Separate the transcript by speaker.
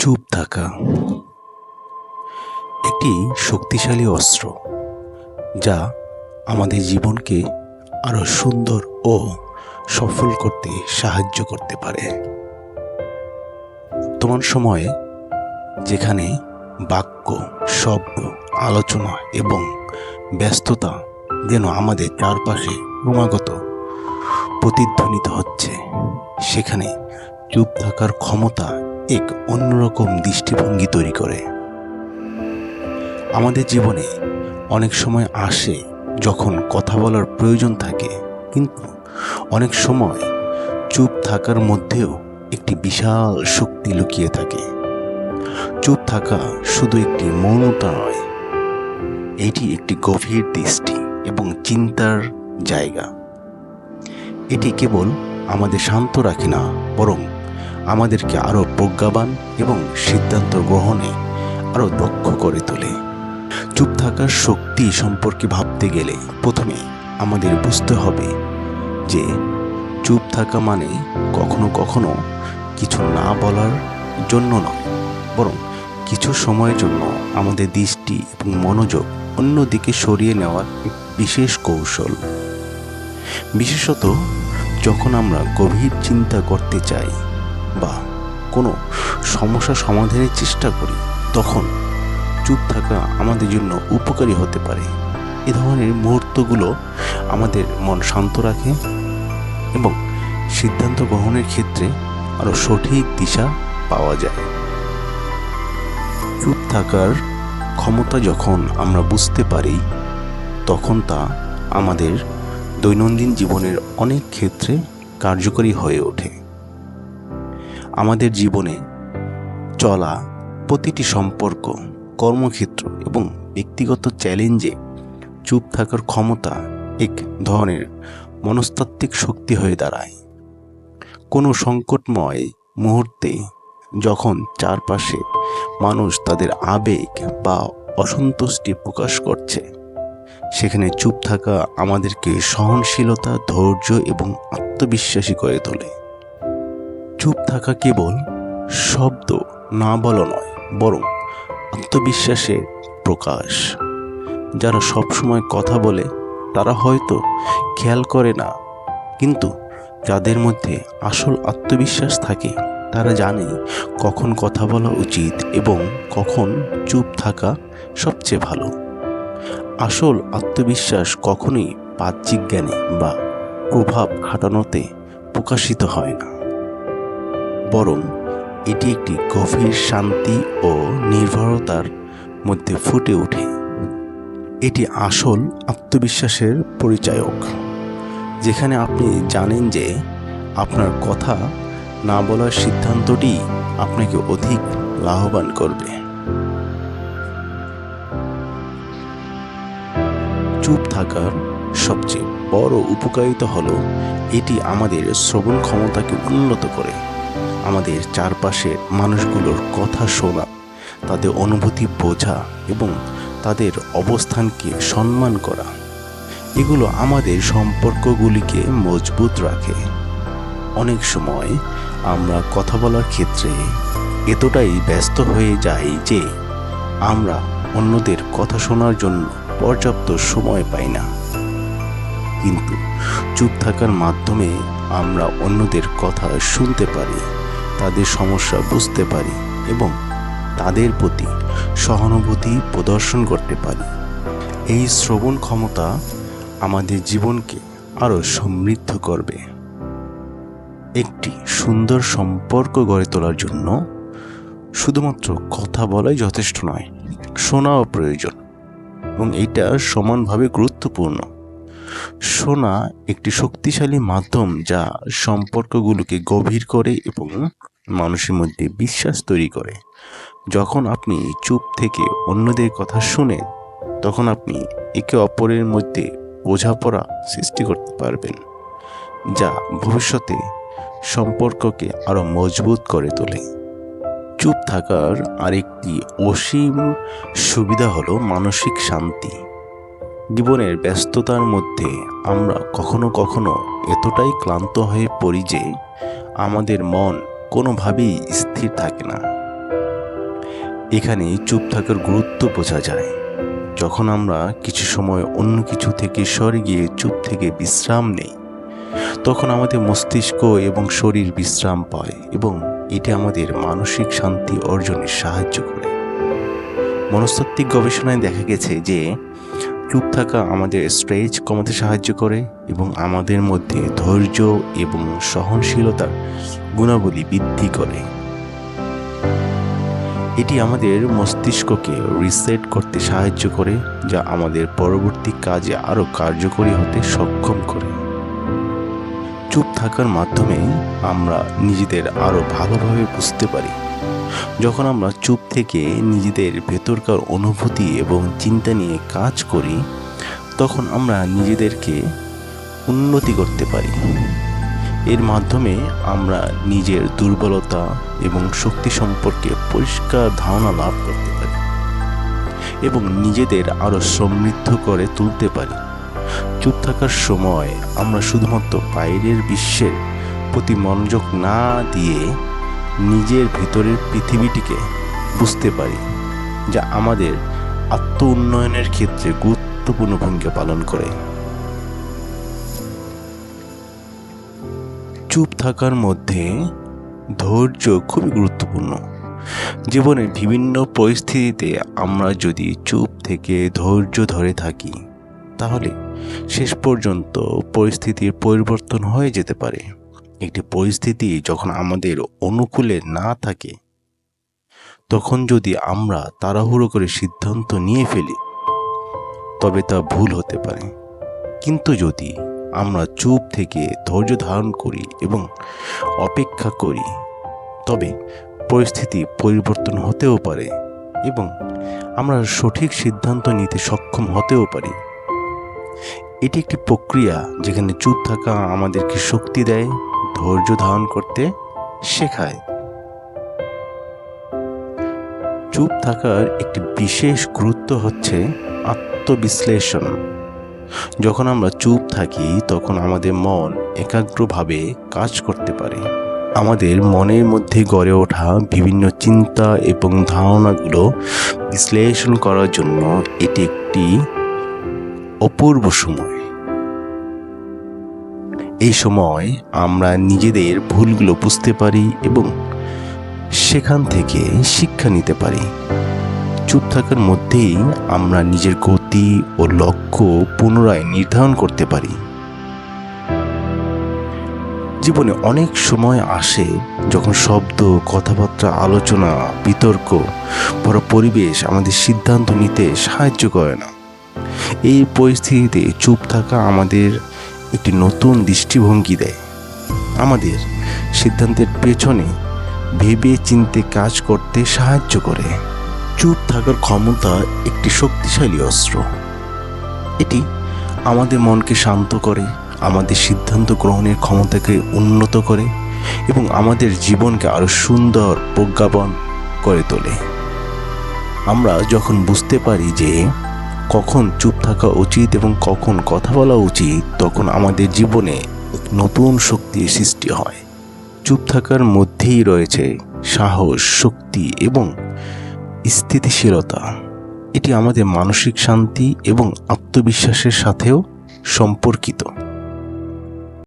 Speaker 1: চুপ থাকা একটি শক্তিশালী অস্ত্র, যা আমাদের জীবনকে আরো সুন্দর ও সফল করতে সাহায্য করতে পারে। বর্তমান সময়ে যেখানে বাক্য, শব্দ, আলোচনা এবং ব্যস্ততা যেন আমাদের চারপাশে ক্রমাগত প্রতিধ্বনিত হচ্ছে, সেখানে চুপ থাকার ক্ষমতা এক অন্যরকম দৃষ্টিভঙ্গি তৈরি করে। আমাদের জীবনে অনেক সময় আসে যখন কথা বলার প্রয়োজন থাকে, কিন্তু অনেক সময় চুপ থাকার মধ্যেও একটি বিশাল শক্তি লুকিয়ে থাকে। চুপ থাকা শুধু একটি মৌনতা নয়, এটি একটি গভীর দৃষ্টি এবং চিন্তার জায়গা। এটি কেবল আমাদের শান্ত রাখে না, বরং আমাদেরকে আরো প্রজ্ঞাবান এবং সিদ্ধান্ত গ্রহণে আরো দক্ষ করে তোলে। চুপ থাকার শক্তি সম্পর্কে ভাবতে গেলে প্রথমে আমাদের বুঝতে হবে যে চুপ থাকা মানে কখনো কখনো কিছু না বলার জন্য নয়, বরং কিছু সময়ের জন্য আমাদের দৃষ্টি এবং মনোযোগ অন্যদিকে সরিয়ে নেওয়ার এক বিশেষ কৌশল। বিশেষত যখন আমরা গভীর চিন্তা করতে চাই বা কোনো সমস্যা সমাধানের চেষ্টা করি, তখন চুপ থাকা আমাদের জন্য উপকারী হতে পারে। এ ধরনের মুহূর্তগুলো আমাদের মন শান্ত রাখে এবং সিদ্ধান্ত গ্রহণের ক্ষেত্রে আরো সঠিক দিশা পাওয়া যায়। চুপ থাকার ক্ষমতা যখন আমরা বুঝতে পারি, তখন তা আমাদের দৈনন্দিন জীবনের অনেক ক্ষেত্রে কার্যকরী হয়ে ওঠে। আমাদের জীবনে চলা প্রতিটি সম্পর্ক, কর্মক্ষেত্র এবং ব্যক্তিগত চ্যালেঞ্জে চুপ থাকার ক্ষমতা এক ধরনের মনস্তাত্ত্বিক শক্তি হয়ে দাঁড়ায়। কোনো সংকটময় মুহূর্তে যখন চারপাশে মানুষ তাদের আবেগ বা অসন্তুষ্টি প্রকাশ করছে, সেখানে চুপ থাকা আমাদেরকে সহনশীলতা, ধৈর্য এবং আত্মবিশ্বাসী করে তোলে। চুপ থাকা কেবল শব্দ না বলা নয়, বরং আত্মবিশ্বাসের প্রকাশ। যারা সবসময় কথা বলে তারা হয়তো খেয়াল করে না, কিন্তু যাদের মধ্যে আসল আত্মবিশ্বাস থাকে তারা জানে কখন কথা বলা উচিত এবং কখন চুপ থাকা সবচেয়ে ভালো। আসল আত্মবিশ্বাস কখনোই বাহ্যিক জ্ঞানে বা প্রভাব খাটানোতে প্রকাশিত হয় না, বরং এটি একটি গভীর শান্তি ও নির্ভরতার মধ্যে ফুটে ওঠে। এটি আসল আত্মবিশ্বাসের পরিচায়ক, যেখানে আপনি জানেন যে আপনার কথা না বলার সিদ্ধান্তটি আপনাকে অধিক লাভবান করবে। চুপ থাকার সবচেয়ে বড় উপকারিতা হলো এটি আমাদের শ্রবণ ক্ষমতাকে উন্নত করে। আমাদের চারপাশের মানুষগুলোর কথা শোনা, তাদের অনুভূতি বোঝা এবং তাদের অবস্থানকে সম্মান করা, এগুলো আমাদের সম্পর্কগুলিকে মজবুত রাখে। অনেক সময় আমরা কথা বলার ক্ষেত্রে এতটাই ব্যস্ত হয়ে যাই যে আমরা অন্যদের কথা শোনার জন্য পর্যাপ্ত সময় পাই না। কিন্তু চুপ থাকার মাধ্যমে আমরা অন্যদের কথা শুনতে পারি, তাদের সমস্যা বুঝতে পারি এবং তাদের প্রতি সহানুভূতি প্রদর্শন করতে পারি। এই শ্রবণ ক্ষমতা আমাদের জীবনকে আরো সমৃদ্ধ করবে। একটি সুন্দর সম্পর্ক গড়ে তোলার জন্য শুধুমাত্র কথা বলাই যথেষ্ট নয়, শোনাও প্রয়োজন এবং এটা সমানভাবে গুরুত্বপূর্ণ। শোনা একটি শক্তিশালী মাধ্যম যা সম্পর্কগুলোকে গভীর করে এবং মানুষের মধ্যে বিশ্বাস তৈরি করে। যখন আপনি চুপ থেকে অন্যদের কথা শুনেন, তখন আপনি একে অপরের মধ্যে বোঝাপড়া সৃষ্টি করতে পারবেন, যা ভবিষ্যতে সম্পর্ককে আরো মজবুত করে তোলে। চুপ থাকার আরেকটি অসীম সুবিধা হলো মানসিক শান্তি। জীবনের ব্যস্ততার মধ্যে আমরা কখনো কখনো এতটাই ক্লান্ত হয়ে পড়ি যে আমাদের মন কোনোভাবেই স্থির থাকে না। এখানে চুপ থাকার গুরুত্ব বোঝা যায়। যখন আমরা কিছু সময় অন্য কিছু থেকে সরে গিয়ে চুপ থেকে বিশ্রাম নেই, তখন আমাদের মস্তিষ্ক এবং শরীর বিশ্রাম পায় এবং এটি আমাদের মানসিক শান্তি অর্জনে সাহায্য করে। মনস্তাত্ত্বিক গবেষণায় দেখা গেছে যে চুপ থাকা আমাদের স্ট্রেস কমাতে সাহায্য করে এবং আমাদের মধ্যে ধৈর্য এবং সহনশীলতার গুণাবলী বৃদ্ধি করে। এটি আমাদের মস্তিষ্ককে রিসেট করতে সাহায্য করে, যা আমাদের পরবর্তী কাজে আরও কার্যকরী হতে সক্ষম করে। চুপ থাকার মাধ্যমে আমরা নিজেদের আরও ভালোভাবে বুঝতে পারি। যখন আমরা চুপ থেকে নিজেদের ভেতরকার অনুভূতি এবং চিন্তা নিয়ে কাজ করি, তখন আমরা নিজেদেরকে উন্নতি করতে পারি। এর মাধ্যমে আমরা নিজের দুর্বলতা এবং শক্তি সম্পর্কে পরিষ্কার ধারণা লাভ করতে পারি এবং নিজেদের আরও সমৃদ্ধ করে তুলতে পারি। চুপ থাকার সময় আমরা শুধুমাত্র বাইরের বিশ্বের প্রতি মনোযোগ না দিয়ে নিজের ভেতরের পৃথিবীটিকে বুঝতে পারি, যা আমাদের আত্ম উন্নয়নের ক্ষেত্রে গুরুত্বপূর্ণ ভূমিকা পালন করে। চুপ থাকার মধ্যে ধৈর্য খুবই গুরুত্বপূর্ণ। জীবনের বিভিন্ন পরিস্থিতিতে আমরা যদি চুপ থেকে ধৈর্য ধরে থাকি, তাহলে শেষ পর্যন্ত পরিস্থিতির পরিবর্তন হয়ে যেতে পারে। একটি পরিস্থিতি যখন আমাদের অনুকূলে না থাকে, তখন যদি আমরা তাড়াহুড়ো করে সিদ্ধান্ত নিয়ে ফেলি, তবে তা ভুল হতে পারে। কিন্তু যদি আমরা চুপ থেকে ধৈর্য ধারণ করি এবং অপেক্ষা করি, তবে পরিস্থিতি পরিবর্তন হতেও পারে এবং আমরা সঠিক সিদ্ধান্ত নিতে সক্ষম হতেও পারি। এটি একটি প্রক্রিয়া যেখানে চুপ থাকা আমাদেরকে শক্তি দেয়, ধৈর্য ধারণ করতে শেখায়। চুপ থাকার একটি বিশেষ গুরুত্ব হচ্ছে আত্মবিশ্লেষণ। যখন আমরা চুপ থাকি, তখন আমাদের মন একাগ্রভাবে কাজ করতে পারে। আমাদের মনের মধ্যে গড়ে ওঠা বিভিন্ন চিন্তা এবং ধারণাগুলো বিশ্লেষণ করার জন্য এটি একটি অপূর্ব সময়। এই সময় আমরা নিজেদের ভুলগুলো বুঝতে পারি এবং সেখান থেকে শিক্ষা নিতে পারি। চুপ থাকার মধ্যেই আমরা নিজের গতি ও লক্ষ্য পুনরায় নির্ধারণ করতে পারি। জীবনে অনেক সময় আসে যখন শব্দ, কথাবার্তা, আলোচনা, বিতর্ক, বড় পরিবেশ আমাদের সিদ্ধান্ত নিতে সাহায্য করে না। এই পরিস্থিতিতে চুপ থাকা আমাদের একটি নতুন দৃষ্টিভঙ্গি দেয়, আমাদের সিদ্ধান্তের পেছনে ভেবে চিন্তে কাজ করতে সাহায্য করে। চুপ থাকার ক্ষমতা একটি শক্তিশালী অস্ত্র। এটি আমাদের মনকে শান্ত করে, আমাদের সিদ্ধান্ত গ্রহণের ক্ষমতাকে উন্নত করে এবং আমাদের জীবনকে আরও সুন্দর, প্রজ্ঞাপন করে তোলে। আমরা যখন বুঝতে পারি যে কখন চুপ থাকা উচিত এবং কখন কথা বলা উচিত, তখন আমাদের জীবনে নতুন শক্তির সৃষ্টি হয়। চুপ থাকার মধ্যেই রয়েছে সাহস, শক্তি এবং স্থিতিশীলতা। এটি আমাদের মানসিক শান্তি এবং আত্মবিশ্বাসের সাথেও সম্পর্কিত।